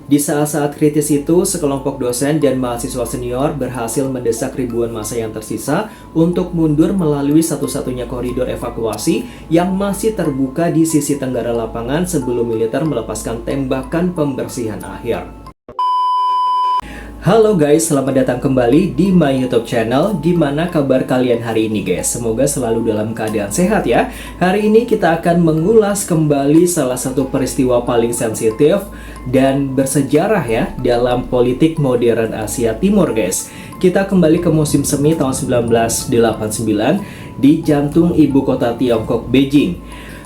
Di saat-saat kritis itu, sekelompok dosen dan mahasiswa senior berhasil mendesak ribuan massa yang tersisa untuk mundur melalui satu-satunya koridor evakuasi yang masih terbuka di sisi tenggara lapangan sebelum militer melepaskan tembakan pembersihan akhir. Halo guys, selamat datang kembali di my YouTube channel. Gimana kabar kalian hari ini guys? Semoga selalu dalam keadaan sehat ya. Hari ini kita akan mengulas kembali salah satu peristiwa paling sensitif dan bersejarah ya dalam politik modern Asia Timur guys. Kita kembali ke musim semi tahun 1989 di jantung ibu kota Tiongkok, Beijing.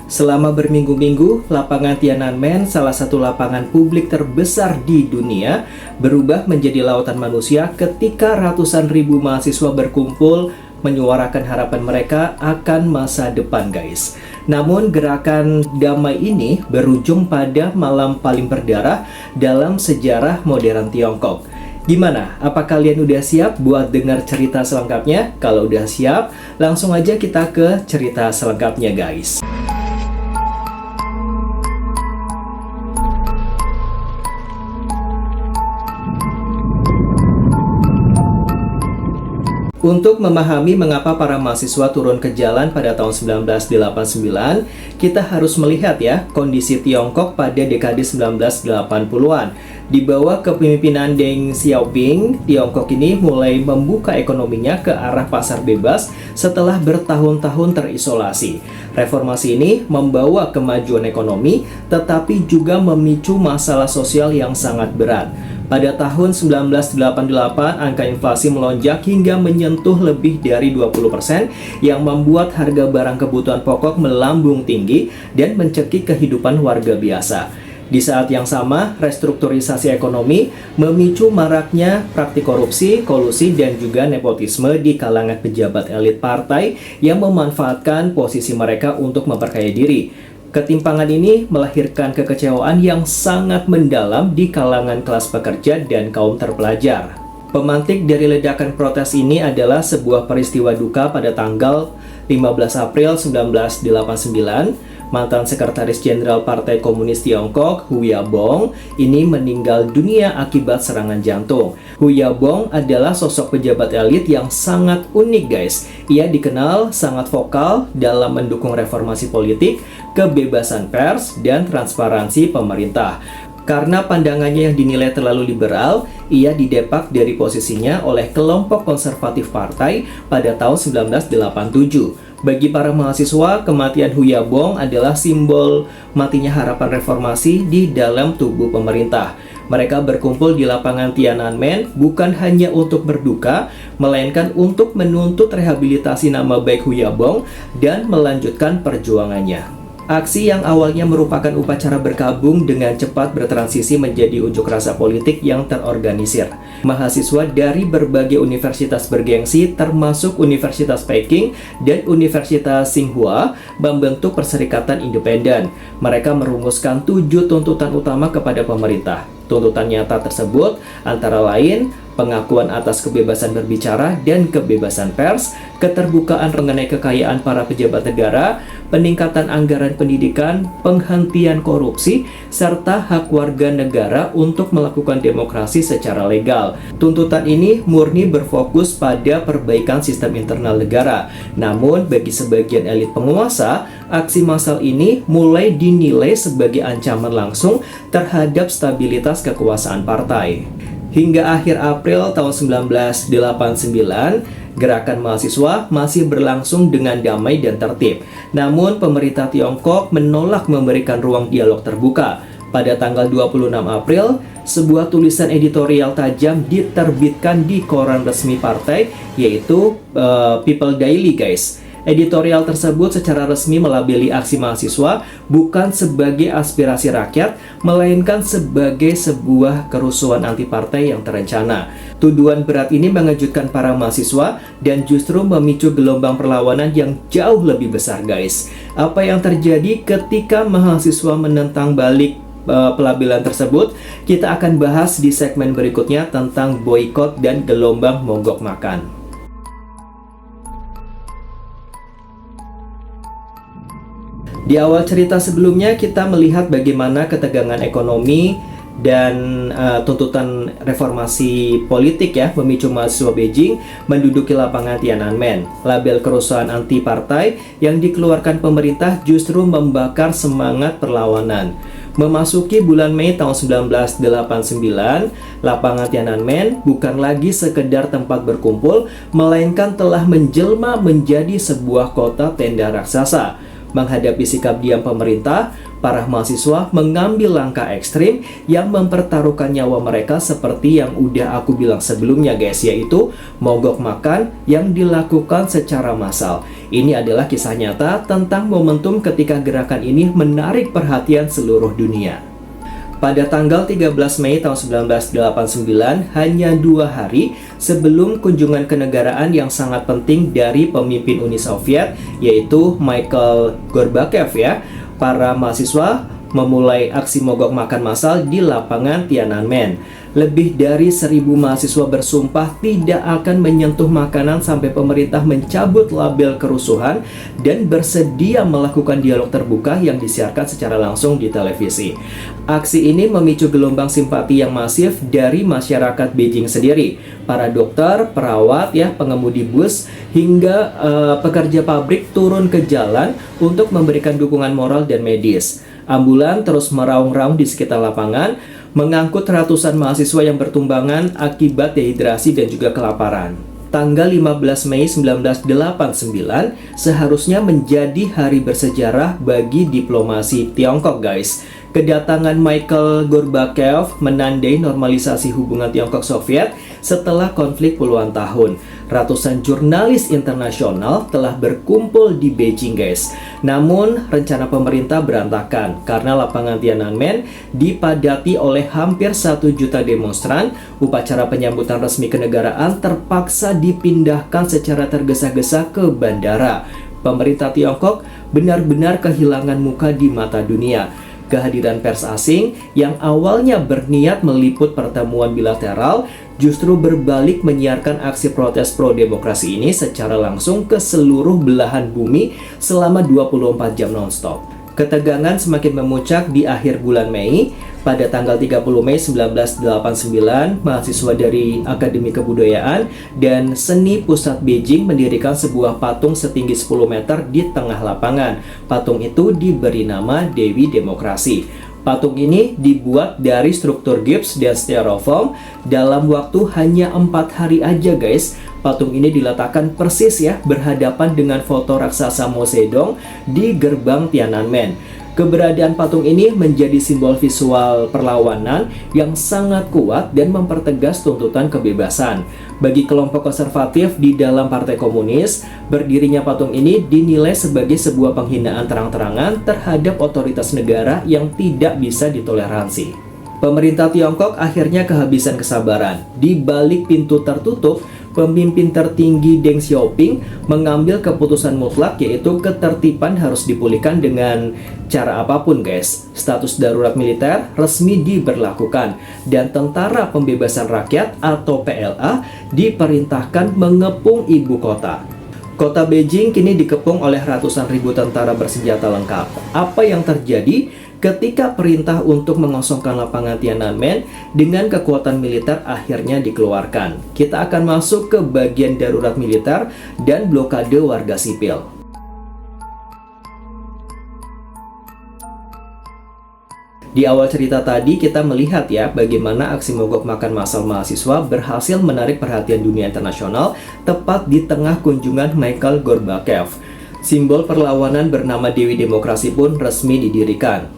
Selama berminggu-minggu, lapangan Tiananmen, salah satu lapangan publik terbesar di dunia, berubah menjadi lautan manusia ketika ratusan ribu mahasiswa berkumpul menyuarakan harapan mereka akan masa depan guys. Namun gerakan damai ini berujung pada malam paling berdarah dalam sejarah modern Tiongkok. Gimana? Apa kalian udah siap buat dengar cerita selengkapnya? Kalau udah siap, langsung aja kita ke cerita selengkapnya guys. Untuk memahami mengapa para mahasiswa turun ke jalan pada tahun 1989, kita harus melihat ya kondisi Tiongkok pada dekade 1980-an. Di bawah kepemimpinan Deng Xiaoping, Tiongkok ini mulai membuka ekonominya ke arah pasar bebas setelah bertahun-tahun terisolasi. Reformasi ini membawa kemajuan ekonomi, tetapi juga memicu masalah sosial yang sangat berat. Pada tahun 1988, angka inflasi melonjak hingga menyentuh lebih dari 20%, yang membuat harga barang kebutuhan pokok melambung tinggi dan mencekik kehidupan warga biasa. Di saat yang sama, restrukturisasi ekonomi memicu maraknya praktik korupsi, kolusi, dan juga nepotisme di kalangan pejabat elit partai yang memanfaatkan posisi mereka untuk memperkaya diri. Ketimpangan ini melahirkan kekecewaan yang sangat mendalam di kalangan kelas pekerja dan kaum terpelajar. Pemantik dari ledakan protes ini adalah sebuah peristiwa duka pada tanggal 15 April 1989. Mantan Sekretaris Jenderal Partai Komunis Tiongkok, Hu Yabong, ini meninggal dunia akibat serangan jantung. Hu Yabong adalah sosok pejabat elit yang sangat unik guys. Ia dikenal sangat vokal dalam mendukung reformasi politik, kebebasan pers, dan transparansi pemerintah. Karena pandangannya yang dinilai terlalu liberal, ia didepak dari posisinya oleh kelompok konservatif partai pada tahun 1987. Bagi para mahasiswa, kematian Hu Yabong adalah simbol matinya harapan reformasi di dalam tubuh pemerintah. Mereka berkumpul di lapangan Tiananmen bukan hanya untuk berduka, melainkan untuk menuntut rehabilitasi nama baik Hu Yabong dan melanjutkan perjuangannya. Aksi yang awalnya merupakan upacara berkabung dengan cepat bertransisi menjadi unjuk rasa politik yang terorganisir. Mahasiswa dari berbagai universitas bergengsi termasuk Universitas Peking dan Universitas Tsinghua membentuk Perserikatan Independen. Mereka merumuskan 7 tuntutan utama kepada pemerintah. Tuntutan nyata tersebut antara lain pengakuan atas kebebasan berbicara dan kebebasan pers, keterbukaan mengenai kekayaan para pejabat negara, peningkatan anggaran pendidikan, penghentian korupsi, serta hak warga negara untuk melakukan demokrasi secara legal. Tuntutan ini murni berfokus pada perbaikan sistem internal negara. Namun, bagi sebagian elit penguasa, aksi massal ini mulai dinilai sebagai ancaman langsung terhadap stabilitas kekuasaan partai. Hingga akhir April tahun 1989, gerakan mahasiswa masih berlangsung dengan damai dan tertib. Namun, pemerintah Tiongkok menolak memberikan ruang dialog terbuka. Pada tanggal 26 April, sebuah tulisan editorial tajam diterbitkan di koran resmi partai, yaitu People Daily guys. Editorial tersebut secara resmi melabeli aksi mahasiswa bukan sebagai aspirasi rakyat, melainkan sebagai sebuah kerusuhan anti-partai yang terencana. Tuduhan berat ini mengejutkan para mahasiswa dan justru memicu gelombang perlawanan yang jauh lebih besar guys. Apa yang terjadi ketika mahasiswa menentang balik pelabelan tersebut? Kita akan bahas di segmen berikutnya tentang boikot dan gelombang mogok makan. Di awal cerita sebelumnya, kita melihat bagaimana ketegangan ekonomi dan tuntutan reformasi politik ya memicu mahasiswa Beijing menduduki lapangan Tiananmen. Label kerusuhan anti partai yang dikeluarkan pemerintah justru membakar semangat perlawanan. Memasuki bulan Mei tahun 1989, lapangan Tiananmen bukan lagi sekedar tempat berkumpul, melainkan telah menjelma menjadi sebuah kota tenda raksasa. Menghadapi sikap diam pemerintah, para mahasiswa mengambil langkah ekstrim yang mempertaruhkan nyawa mereka seperti yang udah aku bilang sebelumnya guys, yaitu mogok makan yang dilakukan secara massal. Ini adalah kisah nyata tentang momentum ketika gerakan ini menarik perhatian seluruh dunia. Pada tanggal 13 Mei tahun 1989, hanya 2 hari sebelum kunjungan kenegaraan yang sangat penting dari pemimpin Uni Soviet, yaitu Mikhail Gorbachev ya, para mahasiswa memulai aksi mogok makan massal di lapangan Tiananmen. Lebih dari 1.000 mahasiswa bersumpah tidak akan menyentuh makanan sampai pemerintah mencabut label kerusuhan dan bersedia melakukan dialog terbuka yang disiarkan secara langsung di televisi. Aksi ini memicu gelombang simpati yang masif dari masyarakat Beijing sendiri. Para dokter, perawat, ya, pengemudi bus, hingga pekerja pabrik turun ke jalan untuk memberikan dukungan moral dan medis. Ambulan terus meraung-raung di sekitar lapangan, mengangkut ratusan mahasiswa yang bertumbangan akibat dehidrasi dan juga kelaparan. Tanggal 15 Mei 1989 seharusnya menjadi hari bersejarah bagi diplomasi Tiongkok, guys. Kedatangan Mikhail Gorbachev menandai normalisasi hubungan Tiongkok-Soviet setelah konflik puluhan tahun. Ratusan jurnalis internasional telah berkumpul di Beijing, guys. Namun, rencana pemerintah berantakan karena lapangan Tiananmen dipadati oleh hampir 1 juta demonstran. Upacara penyambutan resmi kenegaraan terpaksa dipindahkan secara tergesa-gesa ke bandara. Pemerintah Tiongkok benar-benar kehilangan muka di mata dunia. Kehadiran pers asing yang awalnya berniat meliput pertemuan bilateral justru berbalik menyiarkan aksi protes pro-demokrasi ini secara langsung ke seluruh belahan bumi selama 24 jam non-stop. Ketegangan semakin memuncak di akhir bulan Mei. Pada tanggal 30 Mei 1989, mahasiswa dari Akademi Kebudayaan dan Seni Pusat Beijing mendirikan sebuah patung setinggi 10 meter di tengah lapangan. Patung itu diberi nama Dewi Demokrasi. Patung ini dibuat dari struktur gips dan styrofoam dalam waktu hanya 4 hari aja, guys. Patung ini diletakkan persis ya berhadapan dengan foto raksasa Mao Zedong di gerbang Tiananmen. Keberadaan patung ini menjadi simbol visual perlawanan yang sangat kuat dan mempertegas tuntutan kebebasan. Bagi kelompok konservatif di dalam Partai Komunis, berdirinya patung ini dinilai sebagai sebuah penghinaan terang-terangan terhadap otoritas negara yang tidak bisa ditoleransi. Pemerintah Tiongkok akhirnya kehabisan kesabaran. Di balik pintu tertutup, pemimpin tertinggi Deng Xiaoping mengambil keputusan mutlak, yaitu ketertiban harus dipulihkan dengan cara apapun, guys. Status darurat militer resmi diberlakukan dan Tentara Pembebasan Rakyat atau PLA diperintahkan mengepung ibu kota. Kota Beijing kini dikepung oleh ratusan ribu tentara bersenjata lengkap. Apa yang terjadi ketika perintah untuk mengosongkan lapangan Tiananmen dengan kekuatan militer akhirnya dikeluarkan? Kita akan masuk ke bagian darurat militer dan blokade warga sipil. Di awal cerita tadi kita melihat ya bagaimana aksi mogok makan massal mahasiswa berhasil menarik perhatian dunia internasional tepat di tengah kunjungan Mikhail Gorbachev. Simbol perlawanan bernama Dewi Demokrasi pun resmi didirikan.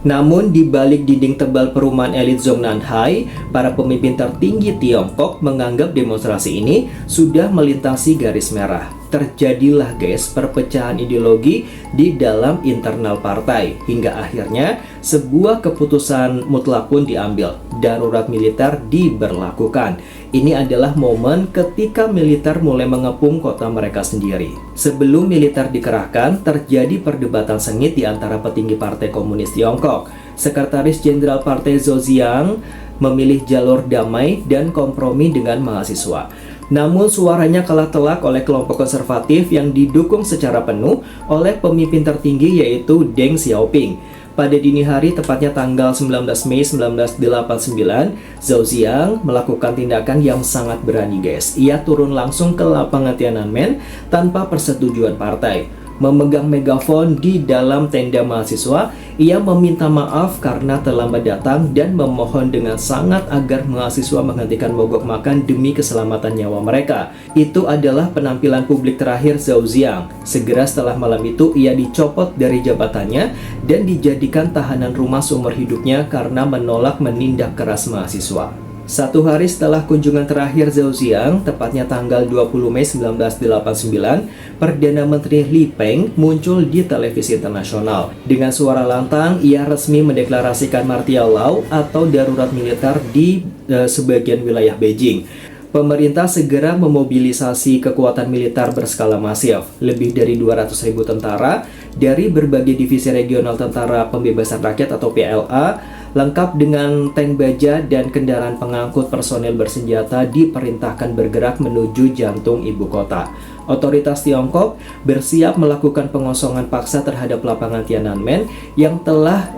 Namun di balik dinding tebal perumahan elit Zhongnanhai, para pemimpin tertinggi Tiongkok menganggap demonstrasi ini sudah melintasi garis merah. Terjadilah, guys, perpecahan ideologi di dalam internal partai hingga akhirnya sebuah keputusan mutlak pun diambil. Darurat militer diberlakukan. Ini adalah momen ketika militer mulai mengepung kota mereka sendiri. Sebelum militer dikerahkan, terjadi perdebatan sengit di antara petinggi Partai Komunis Tiongkok. Sekretaris Jenderal Partai Zhou Ziyang memilih jalur damai dan kompromi dengan mahasiswa. Namun suaranya kalah telak oleh kelompok konservatif yang didukung secara penuh oleh pemimpin tertinggi yaitu Deng Xiaoping. Pada dini hari, tepatnya tanggal 19 Mei 1989, Zhao Ziang melakukan tindakan yang sangat berani guys. Ia turun langsung ke lapangan Tiananmen tanpa persetujuan partai. Memegang megafon di dalam tenda mahasiswa, ia meminta maaf karena terlambat datang dan memohon dengan sangat agar mahasiswa menghentikan mogok makan demi keselamatan nyawa mereka. Itu adalah penampilan publik terakhir Zhao Ziang. Segera setelah malam itu, ia dicopot dari jabatannya dan dijadikan tahanan rumah seumur hidupnya karena menolak menindak keras mahasiswa. Satu hari setelah kunjungan terakhir Zhao Ziang, tepatnya tanggal 20 Mei 1989, Perdana Menteri Li Peng muncul di televisi internasional. Dengan suara lantang, ia resmi mendeklarasikan martial law atau darurat militer di sebagian wilayah Beijing. Pemerintah segera memobilisasi kekuatan militer berskala masif, lebih dari 200.000 tentara dari berbagai divisi regional Tentara Pembebasan Rakyat atau PLA, lengkap dengan tank baja dan kendaraan pengangkut personel bersenjata diperintahkan bergerak menuju jantung ibu kota. Otoritas Tiongkok bersiap melakukan pengosongan paksa terhadap lapangan Tiananmen yang telah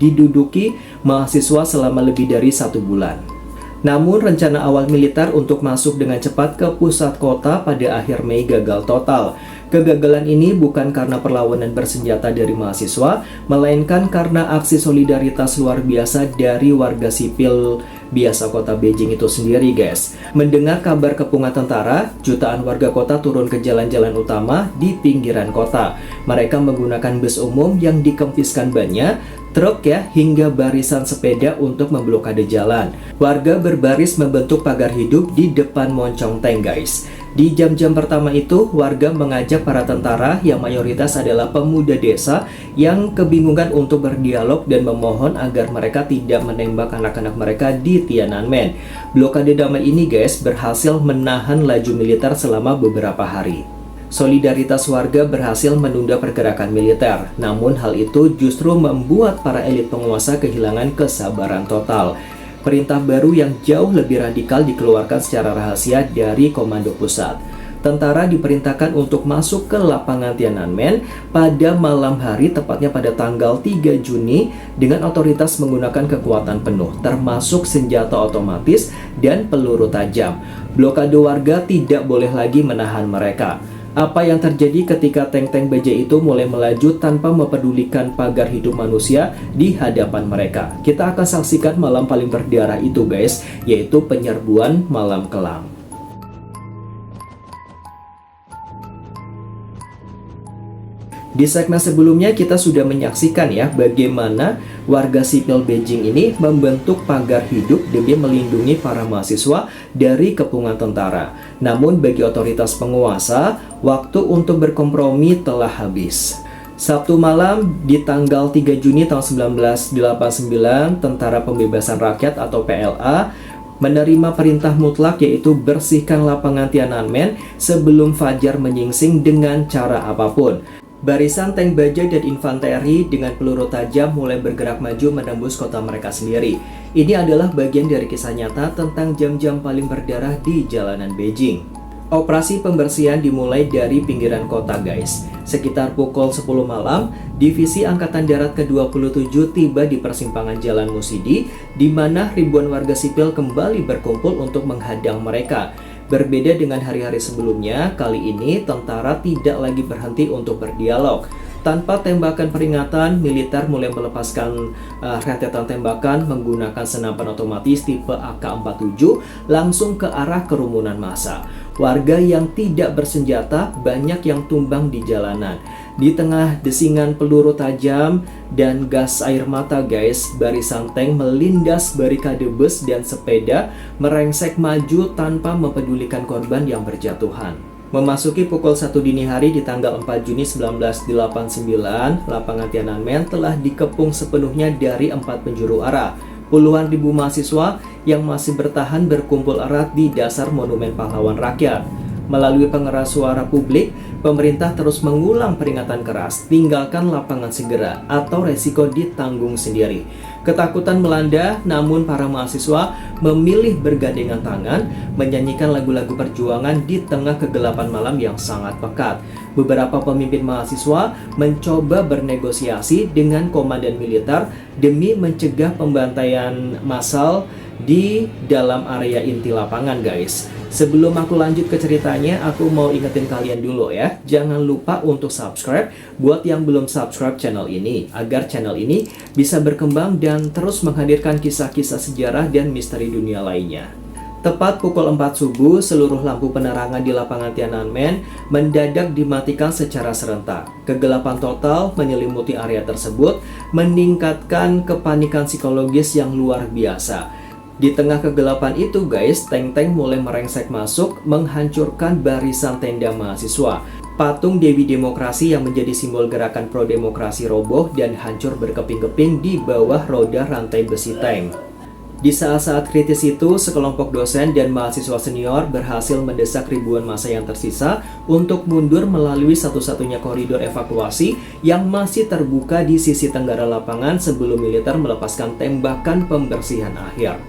diduduki mahasiswa selama lebih dari 1 bulan. Namun, rencana awal militer untuk masuk dengan cepat ke pusat kota pada akhir Mei gagal total. Kegagalan ini bukan karena perlawanan bersenjata dari mahasiswa, melainkan karena aksi solidaritas luar biasa dari warga sipil biasa kota Beijing itu sendiri guys. Mendengar kabar kepungan tentara, jutaan warga kota turun ke jalan-jalan utama di pinggiran kota. Mereka menggunakan bus umum yang dikempiskan bannya, truk hingga barisan sepeda untuk memblokade jalan. Warga berbaris membentuk pagar hidup di depan moncong tank guys. Di jam-jam pertama itu, warga mengajak para tentara yang mayoritas adalah pemuda desa yang kebingungan untuk berdialog dan memohon agar mereka tidak menembak anak-anak mereka di Tiananmen. Blokade damai ini guys berhasil menahan laju militer selama beberapa hari. Solidaritas warga berhasil menunda pergerakan militer, namun hal itu justru membuat para elit penguasa kehilangan kesabaran total. Perintah baru yang jauh lebih radikal dikeluarkan secara rahasia dari komando pusat. Tentara diperintahkan untuk masuk ke lapangan Tiananmen pada malam hari, tepatnya pada tanggal 3 Juni dengan otoritas menggunakan kekuatan penuh, termasuk senjata otomatis dan peluru tajam. Blokade warga tidak boleh lagi menahan mereka. Apa yang terjadi ketika tank-tank baja itu mulai melaju tanpa mempedulikan pagar hidup manusia di hadapan mereka? Kita akan saksikan malam paling berdarah itu guys, yaitu penyerbuan malam kelam. Di segmen sebelumnya kita sudah menyaksikan bagaimana warga sipil Beijing ini membentuk pagar hidup demi melindungi para mahasiswa dari kepungan tentara. Namun bagi otoritas penguasa, waktu untuk berkompromi telah habis. Sabtu malam di tanggal 3 Juni tahun 1989, Tentara Pembebasan Rakyat atau PLA menerima perintah mutlak yaitu bersihkan lapangan Tiananmen sebelum fajar menyingsing dengan cara apapun. Barisan tank baja dan infanteri dengan peluru tajam mulai bergerak maju menembus kota mereka sendiri. Ini adalah bagian dari kisah nyata tentang jam-jam paling berdarah di jalanan Beijing. Operasi pembersihan dimulai dari pinggiran kota guys. Sekitar pukul 10 malam, Divisi Angkatan Darat ke-27 tiba di persimpangan Jalan Musidi, di mana ribuan warga sipil kembali berkumpul untuk menghadang mereka. Berbeda dengan hari-hari sebelumnya, kali ini tentara tidak lagi berhenti untuk berdialog. Tanpa tembakan peringatan, militer mulai melepaskan rentetan tembakan menggunakan senapan otomatis tipe AK-47 langsung ke arah kerumunan massa. Warga yang tidak bersenjata banyak yang tumbang di jalanan. Di tengah desingan peluru tajam dan gas air mata guys, barisan tank melindas barikade bus dan sepeda merengsek maju tanpa mempedulikan korban yang berjatuhan. Memasuki pukul 1 dini hari di tanggal 4 Juni 1989, lapangan Tiananmen telah dikepung sepenuhnya dari 4 penjuru arah. Puluhan ribu mahasiswa yang masih bertahan berkumpul erat di dasar Monumen Pahlawan Rakyat. Melalui pengeras suara publik, pemerintah terus mengulang peringatan keras, tinggalkan lapangan segera atau resiko ditanggung sendiri. Ketakutan melanda, namun para mahasiswa memilih bergandengan tangan menyanyikan lagu-lagu perjuangan di tengah kegelapan malam yang sangat pekat. Beberapa pemimpin mahasiswa mencoba bernegosiasi dengan komandan militer demi mencegah pembantaian massal di dalam area inti lapangan, guys. Sebelum aku lanjut ke ceritanya, aku mau ingetin kalian dulu ya. Jangan lupa untuk subscribe buat yang belum subscribe channel ini, agar channel ini bisa berkembang dan terus menghadirkan kisah-kisah sejarah dan misteri dunia lainnya. Tepat pukul 4 subuh, seluruh lampu penerangan di lapangan Tiananmen mendadak dimatikan secara serentak. Kegelapan total menyelimuti area tersebut, meningkatkan kepanikan psikologis yang luar biasa. Di tengah kegelapan itu, guys, tank-tank mulai merengsek masuk, menghancurkan barisan tenda mahasiswa. Patung Dewi Demokrasi yang menjadi simbol gerakan pro-demokrasi roboh dan hancur berkeping-keping di bawah roda rantai besi tank. Di saat-saat kritis itu, sekelompok dosen dan mahasiswa senior berhasil mendesak ribuan massa yang tersisa untuk mundur melalui satu-satunya koridor evakuasi yang masih terbuka di sisi tenggara lapangan sebelum militer melepaskan tembakan pembersihan akhir.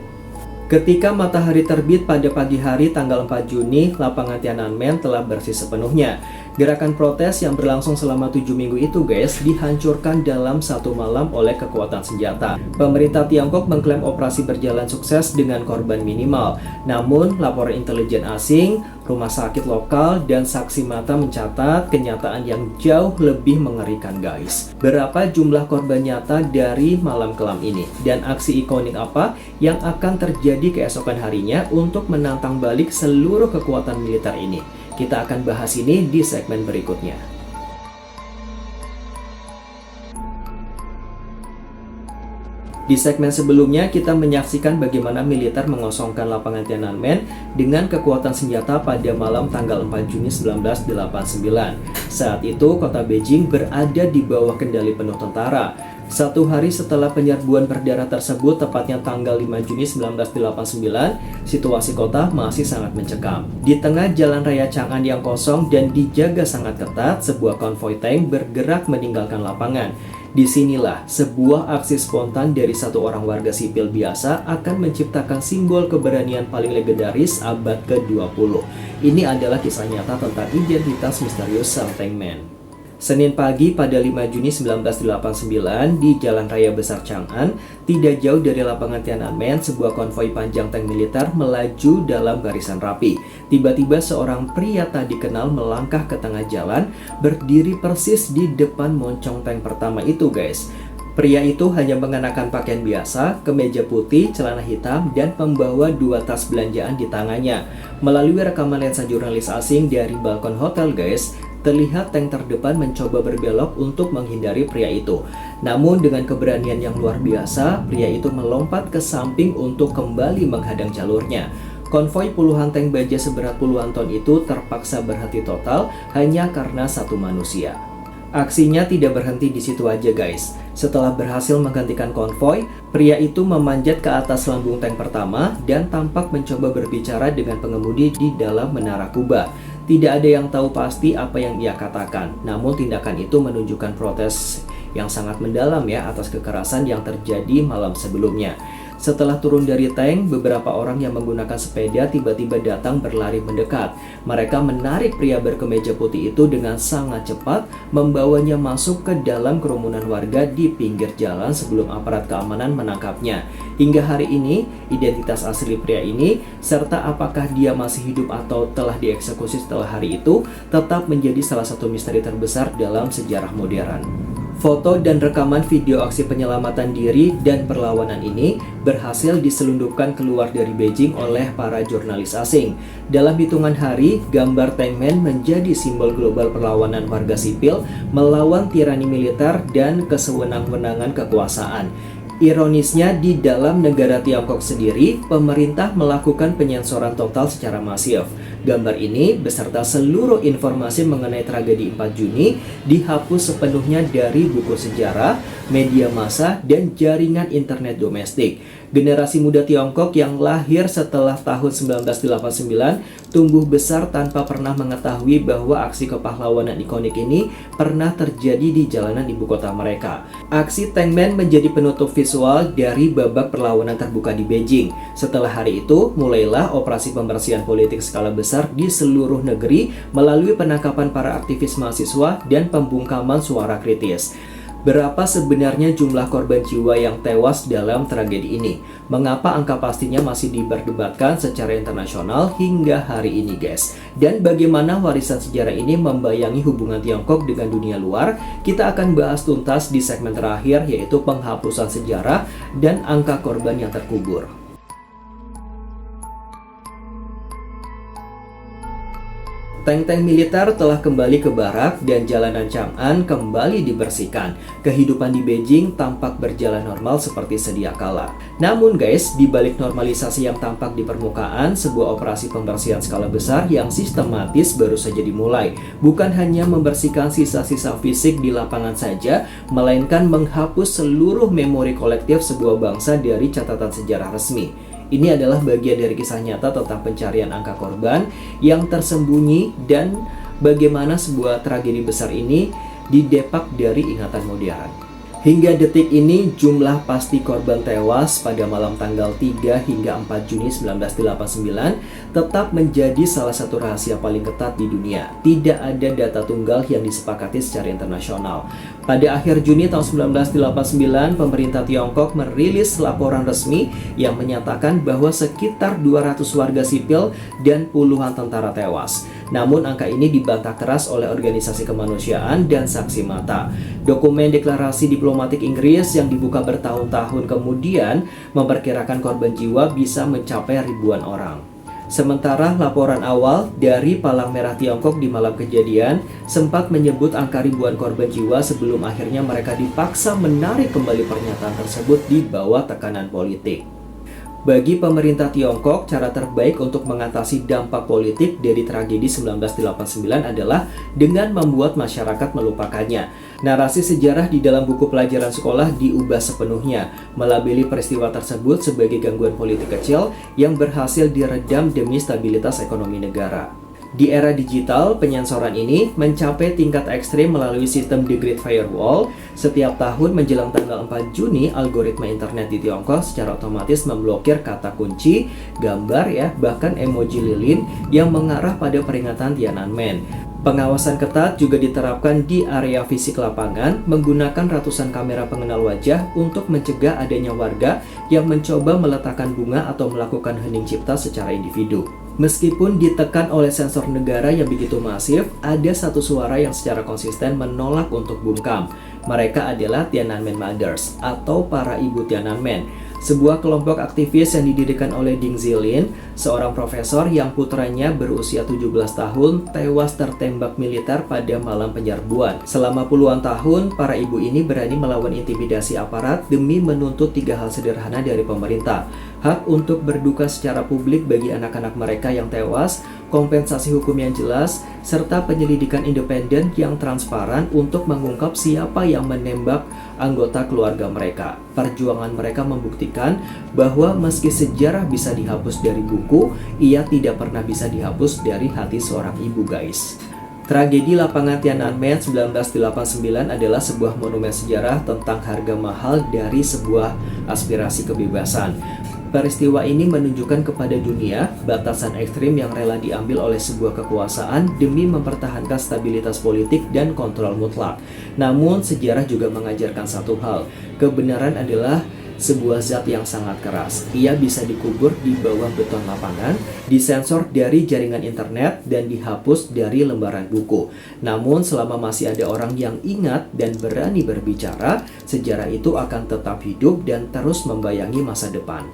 Ketika matahari terbit pada pagi hari tanggal 4 Juni, lapangan Tiananmen telah bersih sepenuhnya. Gerakan protes yang berlangsung selama 7 minggu itu, guys, dihancurkan dalam satu malam oleh kekuatan senjata. Pemerintah Tiongkok mengklaim operasi berjalan sukses dengan korban minimal. Namun, laporan intelijen asing, rumah sakit lokal, dan saksi mata mencatat kenyataan yang jauh lebih mengerikan, guys. Berapa jumlah korban nyata dari malam kelam ini? Dan aksi ikonik apa yang akan terjadi keesokan harinya untuk menantang balik seluruh kekuatan militer ini? Kita akan bahas ini di segmen berikutnya. Di segmen sebelumnya, kita menyaksikan bagaimana militer mengosongkan lapangan Tiananmen dengan kekuatan senjata pada malam tanggal 4 Juni 1989. Saat itu, kota Beijing berada di bawah kendali penuh tentara. Satu hari setelah penyerbuan berdarah tersebut, tepatnya tanggal 5 Juni 1989, situasi kota masih sangat mencekam. Di tengah jalan raya Chang'an yang kosong dan dijaga sangat ketat, sebuah konvoi tank bergerak meninggalkan lapangan. Disinilah sebuah aksi spontan dari satu orang warga sipil biasa akan menciptakan simbol keberanian paling legendaris abad ke-20. Ini adalah kisah nyata tentang identitas misterius sang tankman. Senin pagi pada 5 Juni 1989 di Jalan Raya Besar Chang'an, tidak jauh dari lapangan Tiananmen, sebuah konvoi panjang tank militer melaju dalam barisan rapi. Tiba-tiba seorang pria tak dikenal melangkah ke tengah jalan, berdiri persis di depan moncong tank pertama itu, guys. Pria itu hanya mengenakan pakaian biasa, kemeja putih, celana hitam, dan membawa 2 tas belanjaan di tangannya. Melalui rekaman lensa jurnalis asing dari balkon hotel, guys, terlihat tank terdepan mencoba berbelok untuk menghindari pria itu. Namun dengan keberanian yang luar biasa, pria itu melompat ke samping untuk kembali menghadang jalurnya. Konvoi puluhan tank baja seberat puluhan ton itu terpaksa berhenti total hanya karena satu manusia. Aksinya tidak berhenti di situ aja, guys. Setelah berhasil menghentikan konvoi, pria itu memanjat ke atas lambung tank pertama dan tampak mencoba berbicara dengan pengemudi di dalam menara Kuba. Tidak ada yang tahu pasti apa yang ia katakan, namun tindakan itu menunjukkan protes yang sangat mendalam ya atas kekerasan yang terjadi malam sebelumnya. Setelah turun dari tank, beberapa orang yang menggunakan sepeda tiba-tiba datang berlari mendekat. Mereka menarik pria berkemeja putih itu dengan sangat cepat, membawanya masuk ke dalam kerumunan warga di pinggir jalan sebelum aparat keamanan menangkapnya. Hingga hari ini, identitas asli pria ini, serta apakah dia masih hidup atau telah dieksekusi setelah hari itu, tetap menjadi salah satu misteri terbesar dalam sejarah modern. Foto dan rekaman video aksi penyelamatan diri dan perlawanan ini berhasil diselundupkan keluar dari Beijing oleh para jurnalis asing. Dalam hitungan hari, gambar tankman menjadi simbol global perlawanan warga sipil melawan tirani militer dan kesewenang-wenangan kekuasaan. Ironisnya, di dalam negara Tiongkok sendiri, pemerintah melakukan penyensoran total secara masif. Gambar ini beserta seluruh informasi mengenai tragedi 4 Juni dihapus sepenuhnya dari buku sejarah, media massa, dan jaringan internet domestik. Generasi muda Tiongkok yang lahir setelah tahun 1989 tumbuh besar tanpa pernah mengetahui bahwa aksi kepahlawanan ikonik ini pernah terjadi di jalanan ibu kota mereka. Aksi Tangmen menjadi penutup visual dari babak perlawanan terbuka di Beijing. Setelah hari itu, mulailah operasi pembersihan politik skala besar di seluruh negeri melalui penangkapan para aktivis mahasiswa dan pembungkaman suara kritis. Berapa sebenarnya jumlah korban jiwa yang tewas dalam tragedi ini? Mengapa angka pastinya masih diperdebatkan secara internasional hingga hari ini, guys? Dan bagaimana warisan sejarah ini membayangi hubungan Tiongkok dengan dunia luar? Kita akan bahas tuntas di segmen terakhir, yaitu penghapusan sejarah dan angka korban yang terkubur. Tank-tank militer telah kembali ke barak dan jalanan Chang'an kembali dibersihkan. Kehidupan di Beijing tampak berjalan normal seperti sedia kala. Namun guys, di balik normalisasi yang tampak di permukaan, sebuah operasi pembersihan skala besar yang sistematis baru saja dimulai. Bukan hanya membersihkan sisa-sisa fisik di lapangan saja, melainkan menghapus seluruh memori kolektif sebuah bangsa dari catatan sejarah resmi. Ini adalah bagian dari kisah nyata tentang pencarian angka korban yang tersembunyi dan bagaimana sebuah tragedi besar ini didepak dari ingatan modern. Hingga detik ini, jumlah pasti korban tewas pada malam tanggal 3 hingga 4 Juni 1989 tetap menjadi salah satu rahasia paling ketat di dunia. Tidak ada data tunggal yang disepakati secara internasional. Pada akhir Juni tahun 1989, pemerintah Tiongkok merilis laporan resmi yang menyatakan bahwa sekitar 200 warga sipil dan puluhan tentara tewas. Namun angka ini dibantah keras oleh organisasi kemanusiaan dan saksi mata. Dokumen deklarasi diplomatik Inggris yang dibuka bertahun-tahun kemudian memperkirakan korban jiwa bisa mencapai ribuan orang. Sementara laporan awal dari Palang Merah Tiongkok di malam kejadian sempat menyebut angka ribuan korban jiwa sebelum akhirnya mereka dipaksa menarik kembali pernyataan tersebut di bawah tekanan politik. Bagi pemerintah Tiongkok, cara terbaik untuk mengatasi dampak politik dari tragedi 1989 adalah dengan membuat masyarakat melupakannya. Narasi sejarah di dalam buku pelajaran sekolah diubah sepenuhnya, melabeli peristiwa tersebut sebagai gangguan politik kecil yang berhasil diredam demi stabilitas ekonomi negara. Di era digital, penyensoran ini mencapai tingkat ekstrim melalui sistem The Great Firewall. Setiap tahun menjelang tanggal 4 Juni, algoritma internet di Tiongkok secara otomatis memblokir kata kunci, gambar bahkan emoji lilin yang mengarah pada peringatan Tiananmen. Pengawasan ketat juga diterapkan di area fisik lapangan menggunakan ratusan kamera pengenal wajah untuk mencegah adanya warga yang mencoba meletakkan bunga atau melakukan hening cipta secara individu. Meskipun ditekan oleh sensor negara yang begitu masif, ada satu suara yang secara konsisten menolak untuk bungkam. Mereka adalah Tiananmen Mothers atau para ibu Tiananmen, sebuah kelompok aktivis yang didirikan oleh Ding Zilin, seorang profesor yang putranya berusia 17 tahun tewas tertembak militer pada malam penyerbuan. Selama puluhan tahun, para ibu ini berani melawan intimidasi aparat demi menuntut 3 hal sederhana dari pemerintah: hak untuk berduka secara publik bagi anak-anak mereka yang tewas, kompensasi hukum yang jelas, serta penyelidikan independen yang transparan untuk mengungkap siapa yang menembak anggota keluarga mereka. Perjuangan mereka membuktikan bahwa meski sejarah bisa dihapus dari buku, ia tidak pernah bisa dihapus dari hati seorang ibu, guys. Tragedi lapangan Tiananmen 1989 adalah sebuah monumen sejarah tentang harga mahal dari sebuah aspirasi kebebasan. Peristiwa ini menunjukkan kepada dunia batasan ekstrim yang rela diambil oleh sebuah kekuasaan demi mempertahankan stabilitas politik dan kontrol mutlak. Namun, sejarah juga mengajarkan satu hal: kebenaran adalah sebuah zat yang sangat keras. Ia bisa dikubur di bawah beton lapangan, disensor dari jaringan internet, dan dihapus dari lembaran buku. Namun, selama masih ada orang yang ingat dan berani berbicara, sejarah itu akan tetap hidup dan terus membayangi masa depan.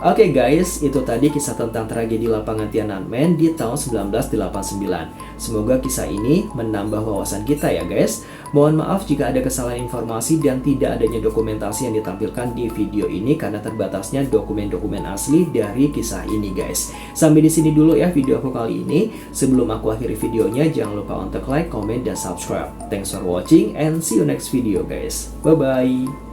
Oke guys, itu tadi kisah tentang tragedi lapangan Tiananmen di tahun 1989. Semoga kisah ini menambah wawasan kita ya guys. Mohon maaf jika ada kesalahan informasi dan tidak adanya dokumentasi yang ditampilkan di video ini karena terbatasnya dokumen-dokumen asli dari kisah ini guys. Sampai di sini dulu ya video aku kali ini. Sebelum aku akhiri videonya, jangan lupa untuk like, comment, dan subscribe. Thanks for watching and see you next video guys. Bye-bye.